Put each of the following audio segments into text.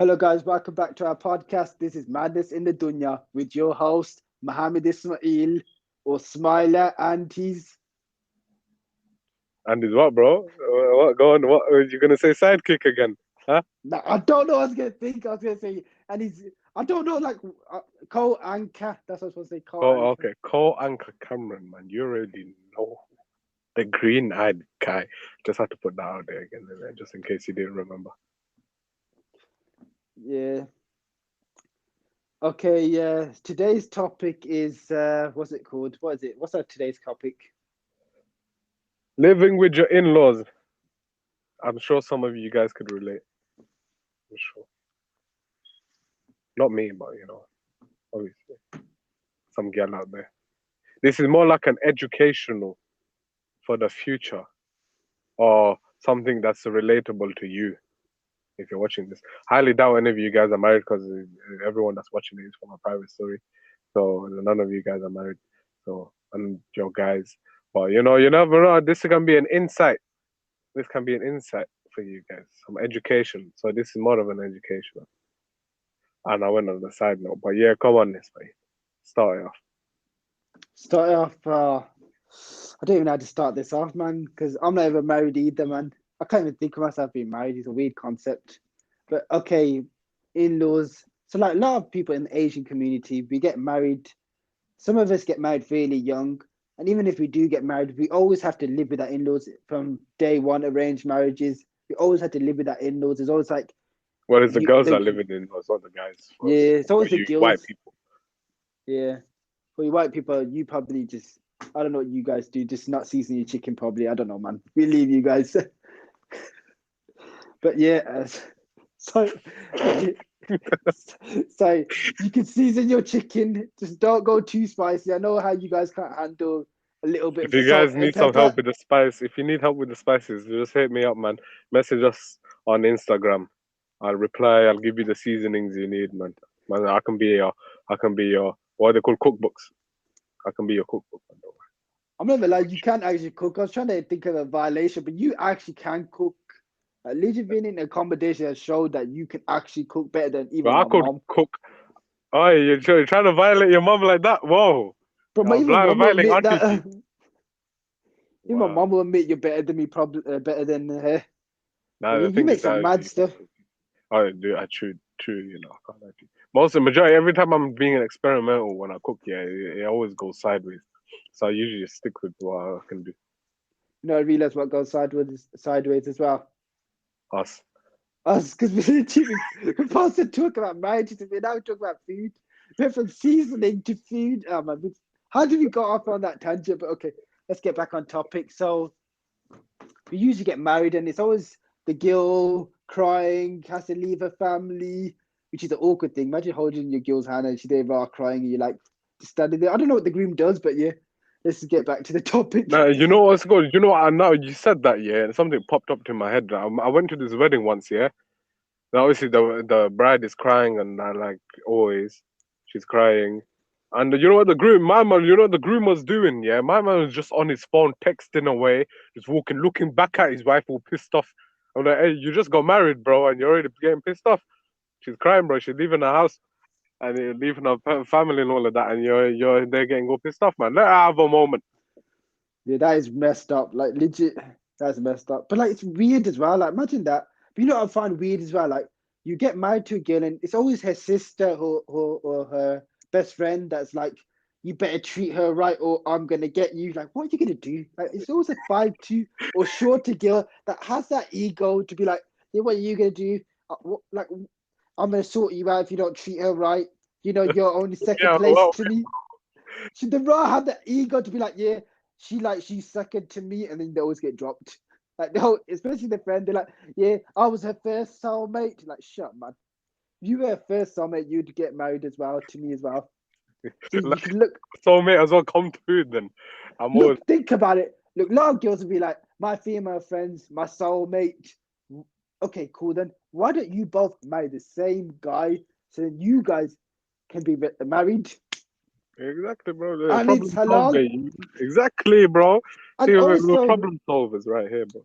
Hello, guys. Welcome back to our podcast. This is Madness in the Dunya with your host, Mohammed Ismail, or Smiler, and he's. And is what, bro? What? Go on. What? Are you gonna say sidekick again? Huh? Nah, I don't know what I was going to think. I was going to say, and he's. I don't know, like, co anchor. That's what I was supposed to say, co Oh, anchor. okay. Co-anchor Cameron, man. You already know the green-eyed guy. Just had to put that out there again, just in case you didn't remember. Yeah. Okay, yeah. Today's topic is. What's it called? What is it? What's our today's topic? Living with your in-laws. I'm sure some of you guys could relate. I'm sure. Not me, but obviously, some girl out there. This is more like an educational for the future, or something that's relatable to you. If you're watching this, highly doubt any of you guys are married because everyone that's watching it is from a private story. So none of you guys are married. So and your guys, but you never know. This can be an insight. This can be an insight for you guys, some education. So this is more of an education. And I went on the side note, but yeah, come on, this way. Start it off. Start off. I don't even know how to start this off, man, because I'm not even married either, man. I can't even think of myself being married. It's a weird concept. But okay, in-laws. So like a lot of people in the Asian community, we get married. Some of us get married fairly young. And even if we do get married, we always have to live with our in-laws from day one, arranged marriages. We always have to live with our in-laws. It's always like Well, it's the you girls that like living in, it's not the guys. yeah, it's For always the you white girls. people. Yeah. For you white people, you probably just I don't know what you guys do, just not season your chicken probably. I don't know, man. We leave you guys. But yeah, so so you can season your chicken. Just don't go too spicy. I know how you guys can't handle a little bit If of you salt guys and need some pepper. help with the spice, if you need help with the spices, just hit me up, man. Message us on Instagram. I'll reply. I'll give you the seasonings you need, man. Man, I can be your, what are they called, cookbooks. I can be your cookbook. Man. Don't I'm never like you can't actually cook. I was trying to think of a violation, but you actually can cook. Living in accommodation has showed that you can actually cook better than But even I my could mom. cook. Oh, you're trying to violate your mom like that? Whoa! But my You're even mom will violating admit auntie that. G. Even my Wow. mom will admit you're better than me, probably better than her. But Now yeah, the you thing make is some that mad stuff. I do. I true. I can't lie to you. Most the majority, every time I'm being experimental when I cook, yeah, it always goes sideways. So I usually just stick with what I can do. You know, I realize what goes sideways as well. Us. Us, because we're supposed to talk about marriages, and we're now talking about food. We went from seasoning to food. Oh man, how did we go off on that tangent? But okay, let's get back on topic. So we usually get married, and it's always the girl crying, has to leave her family, which is an awkward thing. Imagine holding your girl's hand and she's there crying, and you're like just standing there. I don't know what the groom does, but yeah, let's just get back to the topic. Now you know what's good. You know what? Now you said that, yeah, and something popped up to my head. I went to this wedding once, yeah. Now obviously the bride is crying, and I like always, she's crying. And you know what the groom, my man, you know what the groom was doing? Yeah, my man was just on his phone texting away, just walking, looking back at his wife, all pissed off. I'm like, hey, you just got married, bro, and you're already getting pissed off. She's crying, bro. She's leaving her house and you're leaving her family and all of that, and you're there getting all pissed off, man. Let her have a moment. Yeah, that is messed up. Like legit, that's messed up. But like it's weird as well. Like imagine that. But you know what I find weird as well? Like you get married to a girl and it's always her sister or her best friend that's like, you better treat her right or I'm gonna get you. Like, what are you gonna do? Like it's always a 5'2" or shorter girl that has that ego to be like, yeah, what are you gonna do? Like I'm gonna sort you out if you don't treat her right. You know, you're only second Yeah, place well, to me. She the raw had the ego to be like, yeah, she's second to me, and then they always get dropped. Like no, especially the friend, they're like, yeah, I was her first soulmate. Like, shut man. If you were her first soulmate, you'd get married as well to me as well. So you like can look, soulmate as well. Come through then. I'm always think about it. Look, a lot of girls will be like, my female friends, my soulmate. Okay, cool. Then why don't you both marry the same guy so then you guys can be married exactly, bro. The and it's problem solved, halal. mate. Exactly, bro. And See, we're also, problem solvers right here, bro.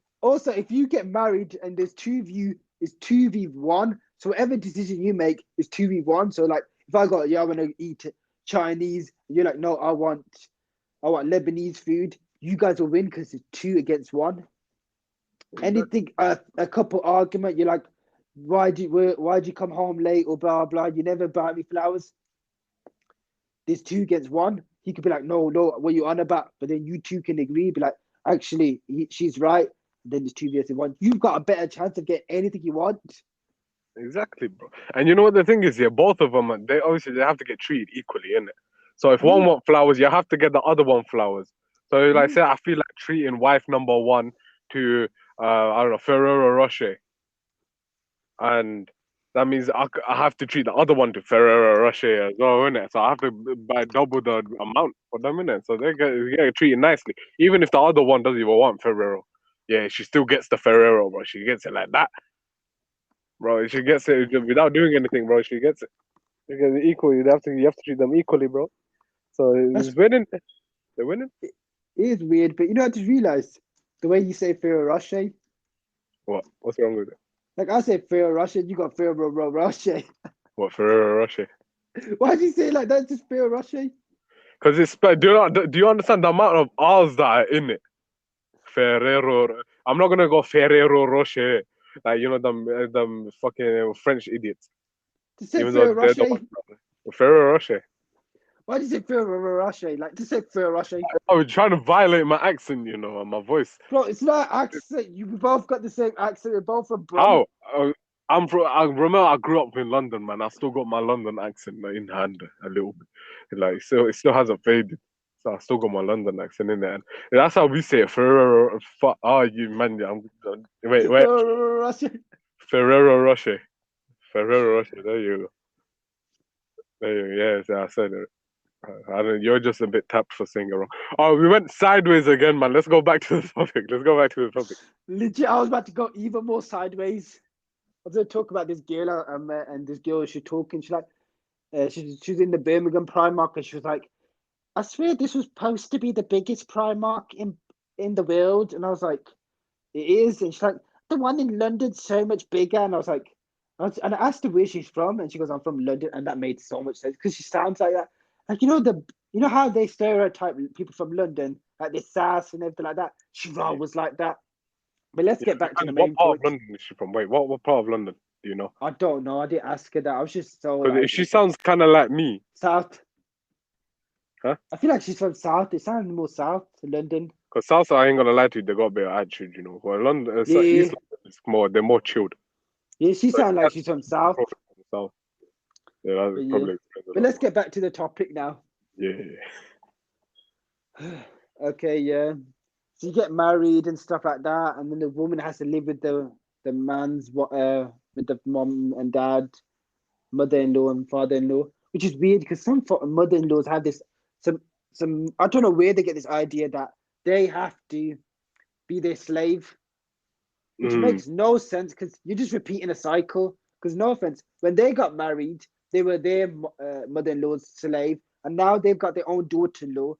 if you get married and there's two of you, it's 2v1. So whatever decision you make is 2v1. So like if I got, yeah, I want to eat Chinese, and you're like, no, I want Lebanese food. You guys will win because it's 2 against 1. Exactly. Anything, a couple argument, you're like, why'd you come home late or blah blah. You never buy me flowers. There's 2 against 1. He could be like, no, what you on about? But then you two can agree, be like, actually, she's right. And then there's 2 against 1. You've got a better chance of getting anything you want. Exactly, bro. And you know what the thing is here? Both of them, they have to get treated equally, innit? So if one Yeah, want flowers, you have to get the other one flowers. So like, yeah. say, I feel like treating wife number one to, I don't know, Ferrero Rocher, and that means I have to treat the other one to Ferrero Rocher as well, innit? So I have to buy double the amount for them, innit? So they get treated nicely, even if the other one doesn't even want Ferrero. Yeah, she still gets the Ferrero, bro. She gets it like that, bro. She gets it without doing anything, bro. She gets it. Because equally, you have to treat them equally, bro. So That's it's winning. They're winning. it is weird, but I just realized the way you say Ferrero Rocher. What? What's wrong with it? Like I say Ferrero Rocher, you got Ferrero Rocher. What Ferrero Rocher? Why do you say it like that? Just Ferrero Rocher. Because it's do you understand the amount of R's that are in it? Ferrero. I'm not gonna go Ferrero Rocher. Like them fucking French idiots. To say Even though Ferrero they're the Rocher. ones. Ferrero Rocher. Why do you say Ferrero Rocher? Like to say Ferrero Rocher. I was trying to violate my accent, and my voice. Bro, it's not accent. You both got the same accent. We're both from Brum. How? I'm from. I remember I grew up in London, man. I still got my London accent in hand a little bit. Like, so it still hasn't faded. So I still got my London accent in there, and that's how we say it. Ferrero. Oh, you man. Wait. Ferrero Rocher. Ferrero Rocher. Ferrero Rocher. There you go. There you go. Yeah, I said it. I don't. You're just a bit tapped for saying it wrong. Oh, we went sideways again, man. Let's go back to the topic. Let's go back to the topic. Legit, I was about to go even more sideways. I was going to talk about this girl I met, and this girl, she's talking. She's like, she's in the Birmingham Primark, and she was like, I swear this was supposed to be the biggest Primark in the world. And I was like, it is. And she's like, the one in London's so much bigger. And I was like, and I asked her where she's from, and she goes, I'm from London. And that made so much sense because she sounds like that. Like, how they stereotype people from London, like the sass and everything like that. She Yeah. was like that. But let's Yeah. get back to the What main part of point. London is she from? Wait, what part of London do you know? I don't know. I didn't ask her that. I was just so Because like she sounds kind of like me, South. huh? I feel like she's from South. It sounds more South, London. Because South, I ain't gonna lie to you, they got a bit of attitude. Well, London, East Yeah, London is more, they're more chilled. yeah. She So sounds like that's she's from South. probably from the South. Yeah, But that yeah. probably explains a But lot let's more. get back to the topic now. Yeah. Okay, yeah. So you get married and stuff like that, and then the woman has to live with the man's with the mom and dad, mother-in-law and father-in-law, which is weird because some mother-in-laws have this some I don't know where they get this idea that they have to be their slave, which Mm, makes no sense because you're just repeating a cycle. Because no offense, when they got married, they were their mother-in-law's slave, and now they've got their own daughter-in-law.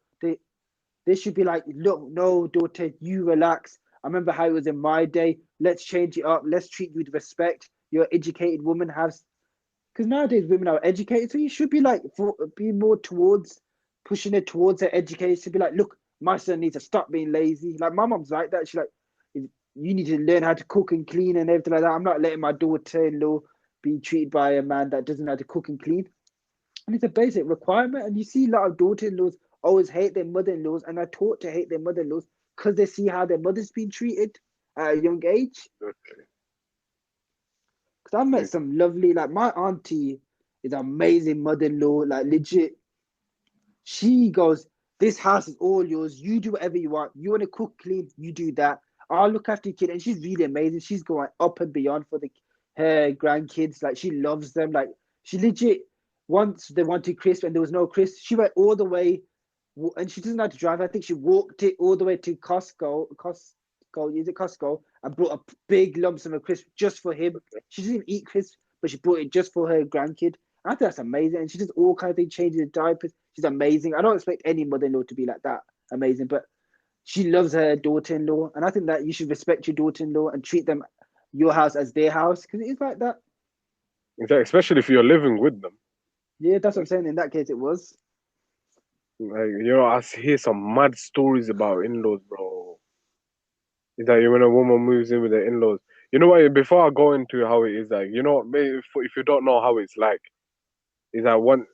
They should be like, look, no, daughter, you relax. I remember how it was in my day. Let's change it up. Let's treat you with respect. You're an educated woman. Because nowadays women are educated, so you should be like be more towards pushing it towards their education. Be like, look, my son needs to stop being lazy. Like my mom's like that. She's like, you need to learn how to cook and clean and everything like that. I'm not letting my daughter-in-law be treated by a man that doesn't know how to cook and clean. And it's a basic requirement. And you see a lot of daughter-in-laws always hate their mother-in-laws and are taught to hate their mother-in-laws because they see how their mother's been treated at a young age. okay. Because I've met some lovely, like my auntie is an amazing mother-in-law, like legit. She goes, this house is all yours. You do whatever you want. You want to cook, clean, you do that. I'll look after your kid. And she's really amazing. She's going up and beyond for her grandkids. Like she loves them. Like she legit, once they wanted crisp and there was no crisp, she went all the way, and she doesn't know how to drive. I think she walked it all the way to Costco, is it Costco? And brought a big lumps of a crisp just for him. She doesn't eat crisp, but she brought it just for her grandkid. I think that's amazing. And she does all kinds of things, changes the diapers. She's amazing. I don't expect any mother-in-law to be like that amazing, but she loves her daughter-in-law. And I think that you should respect your daughter-in-law and treat them your house as their house because it is like that. Especially if you're living with them. Yeah, that's what I'm saying. In that case, it was. Like, I hear some mad stories about in-laws, bro. Is that when a woman moves in with her in-laws? You know what? Before I go into how it is, like, maybe if you don't know how it's like, is that one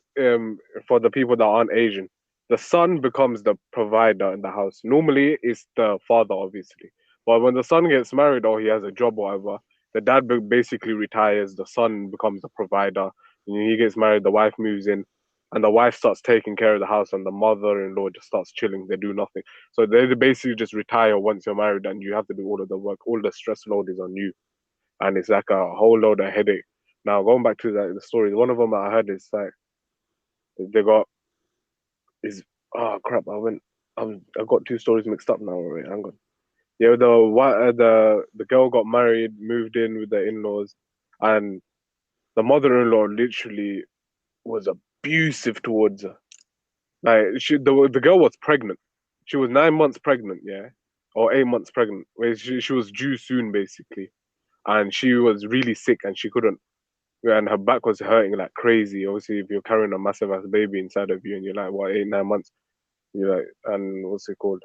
for the people that aren't Asian, the son becomes the provider in the house. Normally, it's the father, obviously, but when the son gets married or he has a job or whatever, the dad basically retires. The son becomes the provider. And he gets married. The wife moves in, and the wife starts taking care of the house, and the mother-in-law just starts chilling. They do nothing. So they basically just retire once you're married, and you have to do all of the work. All the stress load is on you, and it's like a whole load of headache. Now going back to the stories, one of them that I heard is like they got is oh crap! I got two stories mixed up now. Wait, hang on. Yeah, the girl got married, moved in with the in-laws, and the mother-in-law literally was abusive towards her. Like the girl was pregnant. She was 9 months pregnant, yeah, or 8 months pregnant. Where she was due soon, basically, and she was really sick and she couldn't. And her back was hurting like crazy. Obviously, if you're carrying a massive ass baby inside of you and you're like, what, 8, 9 months, you're like, and what's it called?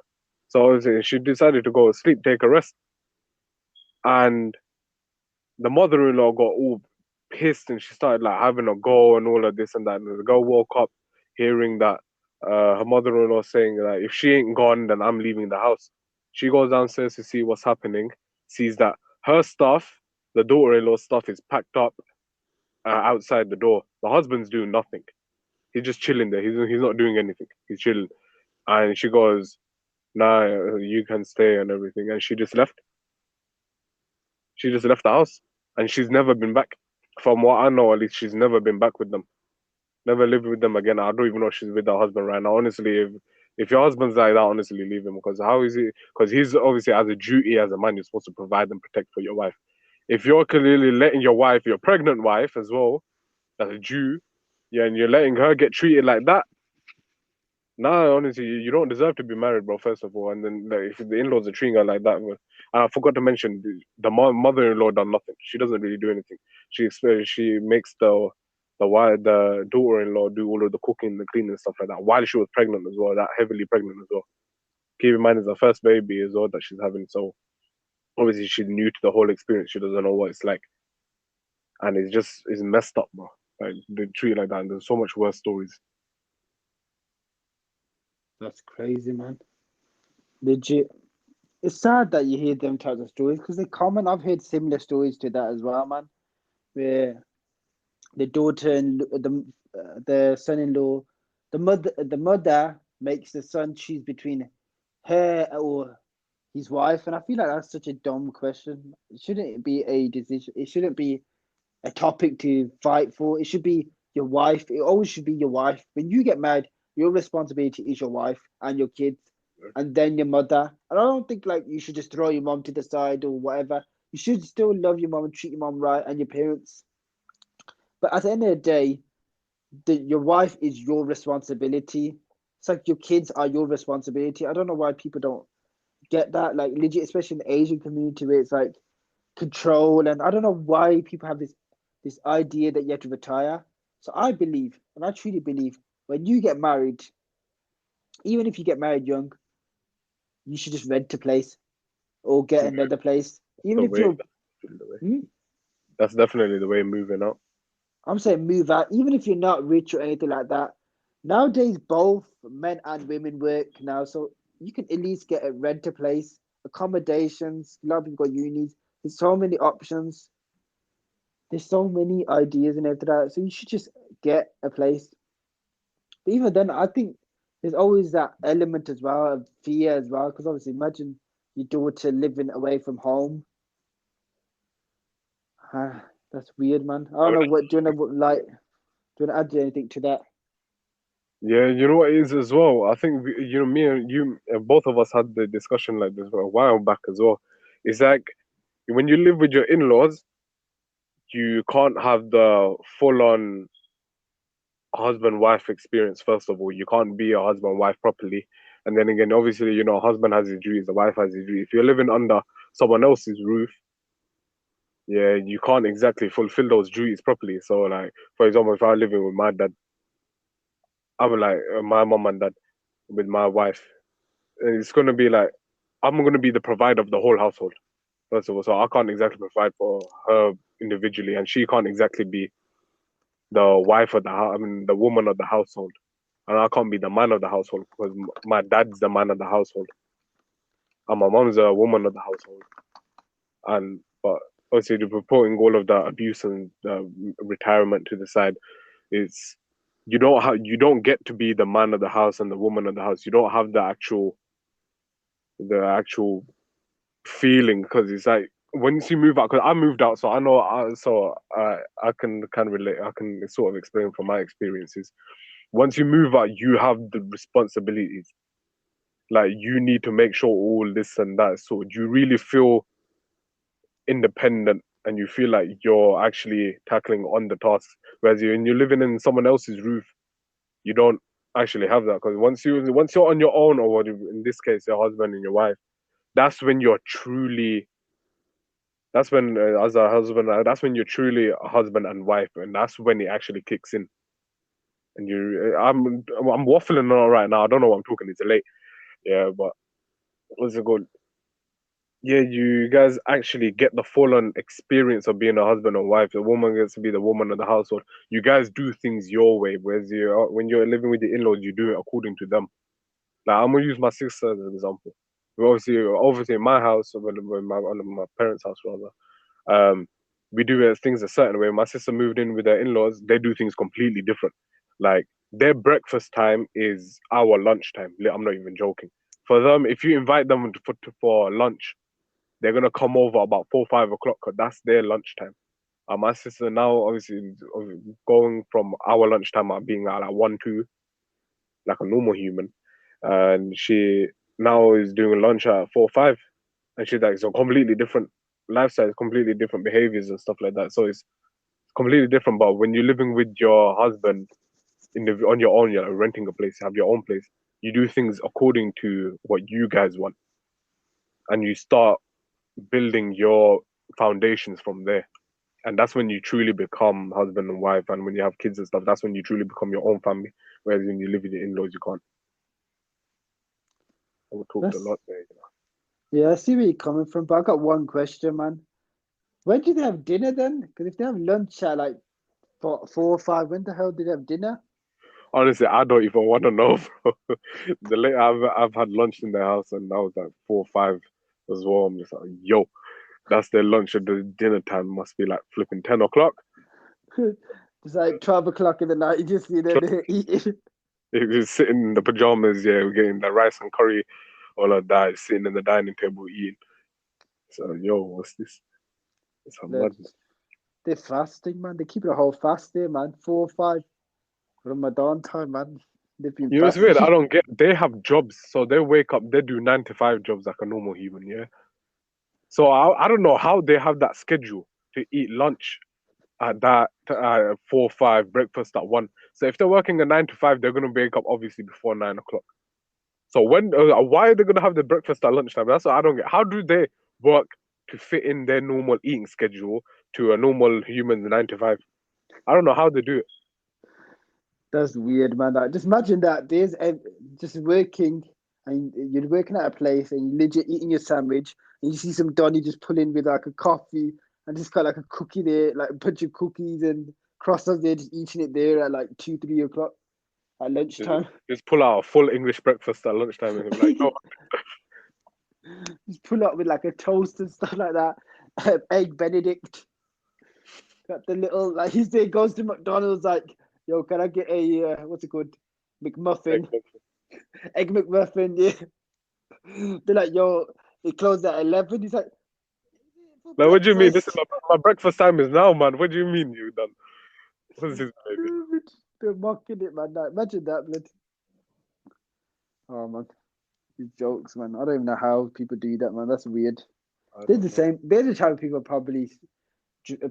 So obviously, she decided to go sleep, take a rest, and the mother-in-law got all pissed and she started like having a go and all of this and that. And the girl woke up hearing that her mother-in-law saying that if she ain't gone, then I'm leaving the house. She goes downstairs to see what's happening, sees that her stuff, the daughter-in-law's stuff, is packed up outside the door. The husband's doing nothing. He's just chilling there. He's not doing anything. He's chilling. And she goes, "Nah, you can stay and everything." And she just left. She just left the house, and she's never been back. From what I know, at least she's never been back with them. Never lived with them again. I don't even know if she's with her husband right now. Honestly, if your husband's like that, honestly, leave him because how is he? Because he's obviously as a duty as a man, you're supposed to provide and protect for your wife. If you're clearly letting your wife, your pregnant wife as well, as a Jew, yeah, and you're letting her get treated like that, nah, honestly, you don't deserve to be married, bro. First of all, and then like, if the in-laws are treating her like that, well, and I forgot to mention the mother-in-law done nothing. She doesn't really do anything. She makes the daughter-in-law do all of the cooking, the cleaning, and stuff like that while she was pregnant as well. That heavily pregnant as well. Keep in mind, it's her first baby as well that she's having. So obviously, she's new to the whole experience. She doesn't know what it's like, and it's messed up, bro. Like they treat it like that, and there's so much worse stories. That's crazy, man. Legit. It's sad that you hear them types of stories because they're common. I've heard similar stories to that as well, man. Where the daughter and the son-in-law, the mother makes the son choose between her or his wife, and I feel like that's such a dumb question. It shouldn't be a decision. It shouldn't be a topic to fight for. It should be your wife. It always should be your wife. When you get married, your responsibility is your wife and your kids, and then your mother. And I don't think like you should just throw your mom to the side or whatever. You should still love your mom and treat your mom right and your parents. But at the end of the day, your wife is your responsibility. It's like your kids are your responsibility. I don't know why people don't get that. Like legit, especially in the Asian community where it's like control, and I don't know why people have this idea that you have to retire. So I believe, and I truly believe, when you get married, even if you get married young, you should just rent a place or get Yeah, another place. that's Even the if way. you're, hmm, That's definitely the way moving out. I'm saying move out, even if you're not rich or anything like that. Nowadays, both men and women work now, so you can at least get a rent a place, accommodations. A lot of people got unis. There's so many options. There's so many ideas and everything like that. So you should just get a place. But even then, I think there's always that element as well of fear as well. Because obviously, imagine your daughter living away from home. That's weird, man. I I don't would, know what do you want to like. Do you want to add anything to that? yeah, you know what it is as well. I think me and you, both of us had the discussion like this a while back as well. It's like when you live with your in-laws, you can't have the full-on husband-wife experience. First of all, you can't be a husband-wife properly, and then again, obviously, husband has his duties, the wife has his duties. If you're living under someone else's roof, yeah, you can't exactly fulfill those duties properly. So, like, for example, if I'm living with my dad, I'm like my mom and dad with my wife, it's gonna be like I'm gonna be the provider of the whole household. First of all, so I can't exactly provide for her individually, and she can't exactly be the wife of the house. I mean, the woman of the household, and I can't be the man of the household because my dad's the man of the household, and my mom's a woman of the household. And but obviously, putting all of the abuse and retirement to the side, it's you don't get to be the man of the house and the woman of the house. You don't have the actual feeling because it's like once you move out. Because I moved out, so I know. I can kind of relate. I can sort of explain from my experiences. Once you move out, you have the responsibilities. Like you need to make sure all this and that. So you really feel independent and you feel like you're actually tackling on the tasks. Whereas when you're living in someone else's roof, you don't actually have that because once you're on your own, or what in this case your husband and your wife, that's when you're truly that's when as a husband that's when you're truly a husband and wife, and that's when it actually kicks in. And I'm waffling on right now. I don't know what I'm talking. It's late, yeah, but what's it called? Yeah, you guys actually get the full on experience of being a husband and wife. The woman gets to be the woman of the household. You guys do things your way, whereas when you're living with the in-laws, you do it according to them. Like I'm gonna use my sister as an example. Obviously, in my house, or my parents' house rather, um, we do things a certain way. My sister moved in with her in-laws. They do things completely different. Like their breakfast time is our lunch time. I'm not even joking. For them, if you invite them for lunch, they're gonna come over about 4 5 o'clock. 'Cause that's their lunchtime. My sister now obviously going from our lunchtime at being at like 1 2, like a normal human, and she now is doing lunch at 4 5, and she's like it's a completely different lifestyle, completely different behaviors and stuff like that. So it's completely different. But when you're living with your husband on your own, you're renting a place, you have your own place. You do things according to what you guys want, and you start building your foundations from there. And that's when you truly become husband and wife. And when you have kids and stuff, that's when you truly become your own family. Whereas when you live with your in-laws, you can't. I talked a That's lot there. yeah, I see where you're coming from, but I got one question, man. When do they have dinner then? Because if they have lunch at like 4 or 5, when the hell do they have dinner? Honestly, I don't even want to know, bro. The late I've had lunch in their house, and that was like 4 5 as well. I'm just like, yo, that's their lunch. At the dinner time must be like flipping 10 o'clock. It's like 12 o'clock in the night. You just see them there eating. He's sitting in the pajamas, yeah, we're getting the rice and curry, all of that, sitting in the dining table eating. So, yo, what's this? It's a They're, madness. they're fasting, man. They keep a whole fast there, man. 4 or 5 Ramadan time, man. They've been You know, it's weird. I fasting. don't get. They have jobs, so they wake up. They do 9 to 5 jobs like a normal human. Yeah. So I don't know how they have that schedule to eat lunch at that 4 5, breakfast at 1. So if they're working a 9 to 5, they're gonna wake up obviously before 9 o'clock. So why are they gonna have the breakfast at lunchtime? That's what I don't get. How do they work to fit in their normal eating schedule to a normal human 9 to 5? I don't know how they do it. That's weird, man. Like, just imagine that just working and you're working at a place and you're legit eating your sandwich and you see some Donny just pull in with like a coffee and just got like a cookie there, like a bunch of cookies and croissants there, just eating it there at like 2 3 o'clock at Just, lunchtime. just pull out a full English breakfast at lunchtime and be like, yo, Just pull up with like a toast and stuff like that. Egg Benedict. Got the little like he say goes to McDonald's like, yo, can I get a what's it called? egg McMuffin. muffin. Egg McMuffin, yeah. They're like, yo, it closed at 11. He's like, for Like, what do you mean? This is breakfast. my breakfast time is now, man. What do you mean you done? What's this, baby? They're mocking it, man. Like, imagine that, blood. Oh, man. These jokes, man. I don't even know how people do that, man. That's weird. I They're don't the know. same. They're the type of people probably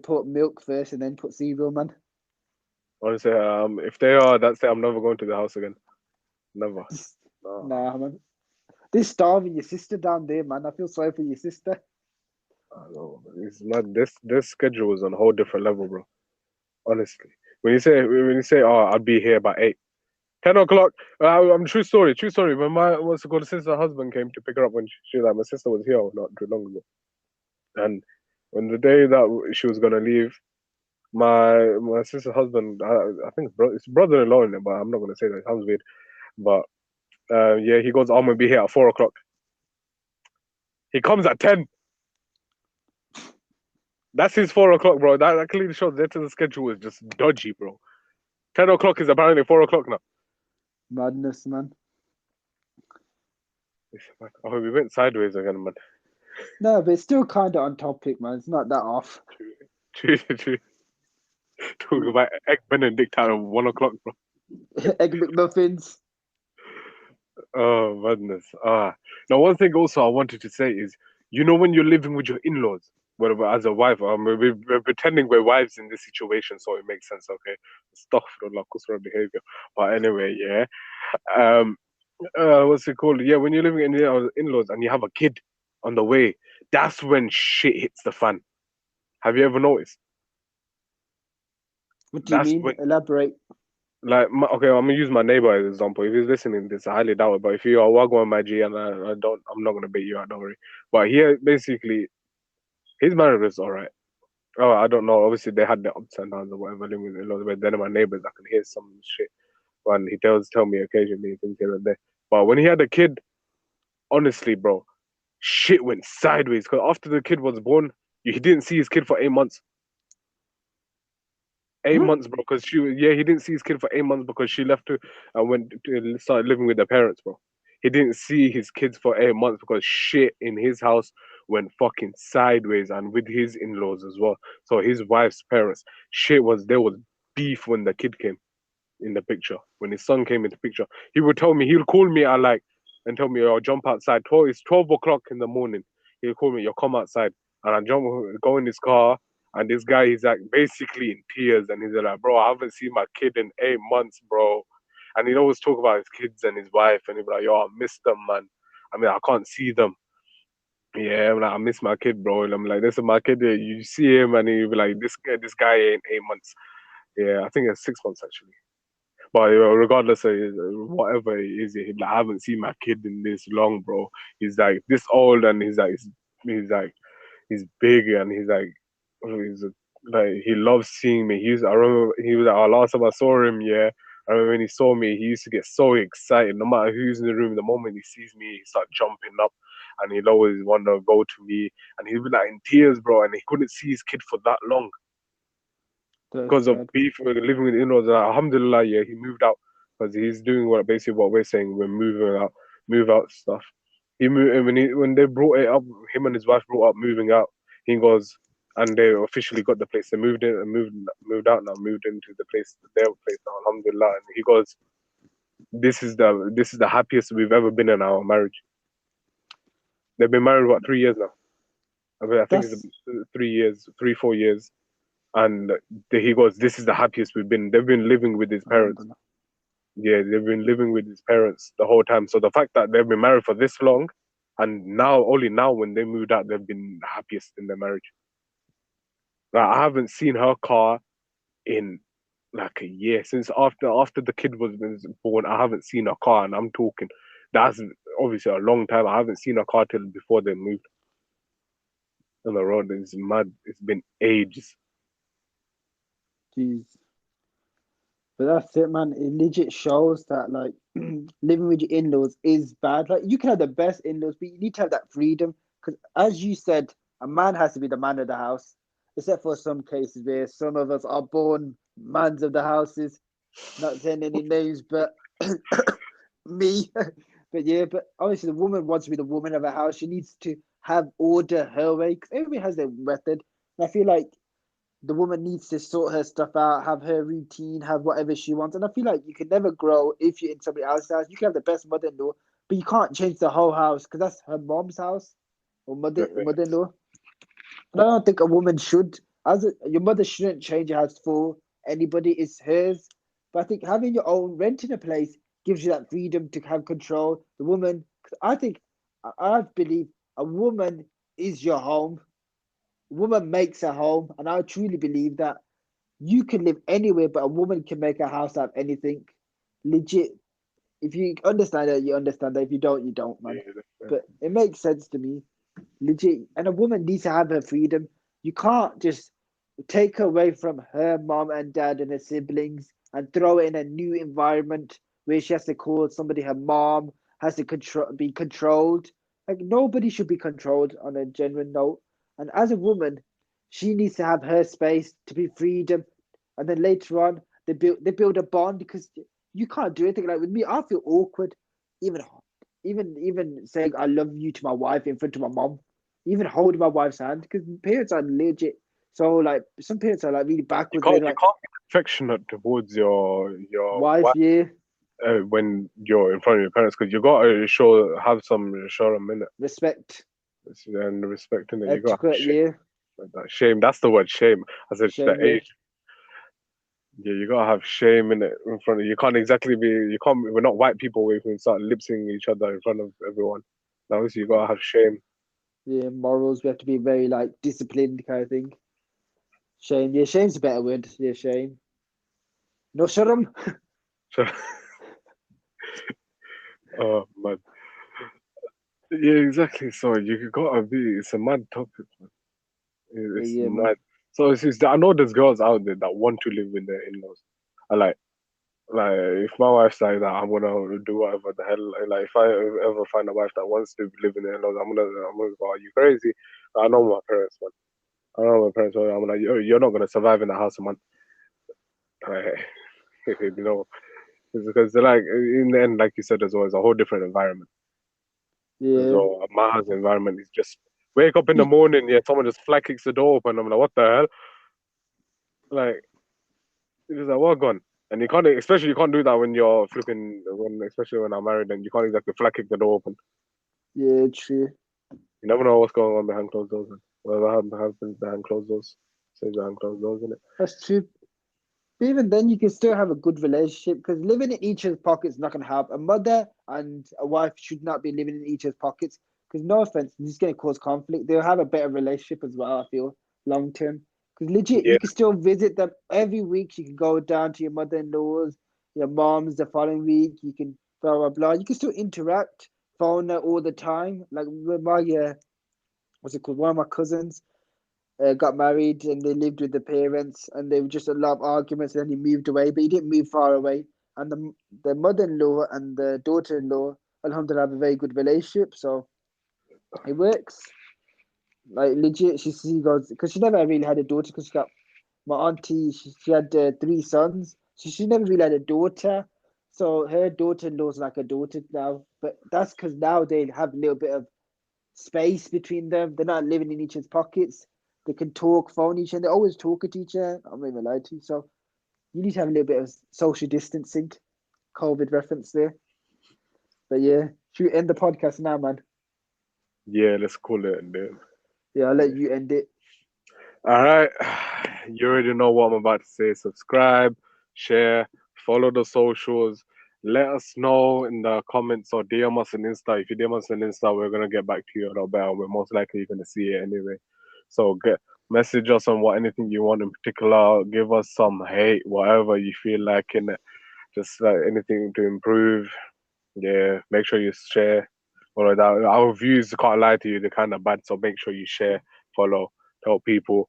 put milk first and then put cereal, man. Honestly, if they are, that's it. I'm never going to the house again. Never. Just, No. nah, man. They're starving your sister down there, man. I feel sorry for your sister. I know, it's not this schedule is on a whole different level, bro. Honestly, when you say, oh, I'll be here by 8, 10 o'clock. I'm true story. When my what's it called, sister husband came to pick her up when she like my sister was here not too long ago, and when the day that she was gonna leave, my sister's husband, I think it's brother-in-law in it, but I'm not gonna say that. It sounds weird, but yeah, he goes, I'm gonna be here at 4 o'clock. He comes at 10. That's his 4 o'clock, bro. That clearly shows that the schedule is just dodgy, bro. 10 o'clock is apparently 4 o'clock now. Madness, man. Oh, we went sideways again, man. No, but it's still kind of on topic, man. It's not that off. True, true. Talking about egg Benedict at 1 o'clock, bro. Egg McMuffins. Oh, madness. Now one thing also I wanted to say is, when you're living with your in-laws, whatever, as a wife, we're pretending we're wives in this situation, so it makes sense, okay? Astaghfirullah, kusra behavior. But anyway, yeah. Um, what's it called? Yeah, when you're living in your in-laws and you have a kid on the way, that's when shit hits the fan. Have you ever noticed? What do you That's mean? when, Elaborate. like, okay, I'm gonna use my neighbor as an example. If he's listening to this, I highly doubt it. But if you are Wagwan my G, and I'm not gonna bait you out, don't worry. But here, basically, his marriage is all right. Oh, I don't know. Obviously, they had their ups and downs or whatever. Living with in-laws, but then my neighbors, I can hear some shit when he tell me occasionally things here and there. But when he had a kid, honestly, bro, shit went sideways. Because after the kid was born, he didn't see his kid for 8 months. Eight Huh? months, bro. Because he didn't see his kid for 8 months because she left to and went to started living with their parents, bro. He didn't see his kids for 8 months because shit in his house went fucking sideways and with his in-laws as well. So his wife's parents, there was beef when the kid came in the picture. When his son came into picture, he'll call me at like and tell me, "Oh, jump outside." It's 12 o'clock in the morning. He'll call me, "You'll come outside," and go in his car, and this guy, he's like basically in tears, and he's like, "Bro, I haven't seen my kid in 8 months, bro." And he'd always talk about his kids and his wife, and he'd be like, "Yo, I miss them, man. I mean, I can't see them." Yeah, I'm like, I miss my kid, bro. And I'm like, this is my kid. You see him, and he'll be like, this guy ain't 8 months. Yeah, I think it's 6 months actually. But regardless of whatever it is, like, I haven't seen my kid in this long, bro. He's like this old, and he's big, and he's like he loves seeing me. I remember he was like, oh, last time I saw him, yeah. I remember when he saw me, he used to get so excited. No matter who's in the room, the moment he sees me, he start jumping up, and he'll always want to go to me, and he'd be like in tears, bro. And he couldn't see his kid for that long That's because of sad. beef with living with in-laws. Alhamdulillah, yeah, he moved out because he's doing what we're saying. We're moving out, move out stuff. He moved and when they brought it up, him and his wife brought up moving out. He goes and they officially got the place. They moved in and moved out now, moved into their place now. Alhamdulillah, and he goes, this is the happiest we've ever been in our marriage. They've been married what 3 years now. I think it's That's 3 years, 3 4 years. And he goes, this is the happiest we've been. They've been living with his parents. alhamdulillah. Yeah, they've been living with his parents the whole time. So the fact that they've been married for this long, and now only now when they moved out, they've been the happiest in their marriage. Like, I haven't seen her car in like a year since after the kid was born. I haven't seen her car, and I'm talking that's obviously a long time. I haven't seen her car till before they moved on the road. It's mad. It's been ages. Jeez. But that's it, man. It legit shows that like living with your in-laws is bad. Like you can have the best in-laws, but you need to have that freedom. Because as you said, a man has to be the man of the house. Except for some cases where some of us are born mans of the houses. Not saying any names, but me. But yeah, but obviously the woman wants to be the woman of a house. She needs to have order her way. Because everybody has their method. And I feel like the woman needs to sort her stuff out, have her routine, have whatever she wants. And I feel like you can never grow if you're in somebody else's house. You can have the best mother-in-law, but you can't change the whole house because that's her mom's house or mother-in-law. And I don't think a woman should. Your mother shouldn't change your house for anybody. It's hers. But I think having your own renting a place gives you that freedom to have control. The woman, 'cause I think I believe a woman is your home. woman makes a home, and I truly believe that you can live anywhere, but a woman can make a house out of anything. Legit. If you understand that, you understand that. If you don't, you don't, man. Yeah, But it makes sense to me. Legit. And a woman needs to have her freedom. You can't just take her away from her mom and dad and her siblings and throw her in a new environment where she has to call somebody her mom, has to be controlled. Like nobody should be controlled on a genuine note. And as a woman, she needs to have her space to be freedom. And then later on, they build a bond because you can't do anything. Like with me, I feel awkward, even even saying I love you to my wife in front of my mom, even holding my wife's hand because parents are legit. So like some parents are like really backwards. They're you like can't be affectionate towards your wife, wife yeah, when you're in front of your parents because you gotta show them in it respect, and respecting it. You gotta have etiquette, shame. yeah, Like that. Shame. That's the word shame. I said the shame, yeah, age. Yeah, you gotta have shame in it in front of you. Can't exactly be. You can't. We're not white people where we can start lip syncing each other in front of everyone. Now, obviously, you gotta have shame. yeah. Morals. We have to be very like disciplined kind of thing. Shame, yeah, shame's a better word. Yeah, shame. No, shut 'em. So, oh man. Yeah, exactly. So you gotta be. It's a mad topic. Yeah, It's yeah, man. mad. So I know there's girls out there that want to live with their in-laws. I like if my wife's like that, I'm gonna do whatever the hell. Like if I ever find a wife that wants to live in their in-laws, I'm gonna go. Are you crazy? I know my parents, man. I know my parents. I'm like, you're not gonna survive in a house, man. Like, you know, it's because they're like in the end, like you said, as well, it's a whole different environment. As Yeah. well, my house environment is just wake up in the morning, yeah, someone just flat kicks the door open. I'm like, what the hell? Like, it's just like, what gone? And you can't, especially you can't do that when you're flipping, especially when I'm married, and you can't exactly flat kick the door open. Yeah, true. You never know what's going on behind closed doors. Man. Whatever happens behind closed doors, stays behind closed doors, isn't it? That's true. But even then, you can still have a good relationship because living in each other's pockets is not going to help. A mother and a wife should not be living in each other's pockets because, no offense, this is going to cause conflict. They'll have a better relationship as well, I feel, long term. Because legit, Yeah, you can still visit them every week. You can go down to your mother in law's, your mom's the following week. You can blah, blah, blah. You can still interact, phone her all the time. Like with my, what's it called? One of my cousins got married and they lived with the parents and they were just a lot of arguments and then he moved away, but he didn't move far away. And the mother-in-law and the daughter-in-law, alhamdulillah, have a very good relationship, so it works. Like legit, she goes because she never really had a daughter because she got my auntie. She had three sons, so she never really had a daughter. So her daughter-in-law's like a daughter now, but that's because now they have a little bit of space between them. They're not living in each other's pockets. They can talk, phone each other. They always talk to each other. I'm not even lie to you. So you need to have a little bit of social distancing. COVID reference there. But yeah, should we end the podcast now, man? yeah. Let's call it. And then, Yeah, I'll let yeah. you end it. All right, you already know what I'm about to say. Subscribe, share, follow the socials. Let us know in the comments or DM us on Insta. If you DM us on Insta, we're gonna get back to you a lot better. We're most likely gonna see it anyway. So get message us on what anything you want in particular. Give us some hate, whatever you feel like in it. Just like anything to improve. Yeah, make sure you share. All of that. Our views, can't lie to you, they're kind of bad. So make sure you share, follow, tell people.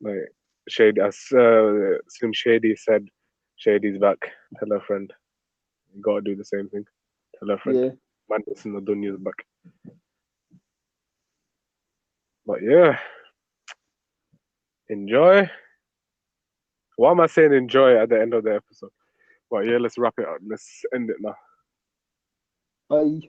Like Shady, as Slim Shady said, Shady's back. Tell a friend. You gotta do the same thing. Tell a friend. Yeah, Madness in the Dunya's back. But yeah, enjoy. Why am I saying enjoy at the end of the episode? But yeah, let's wrap it up. Let's end it now. bye.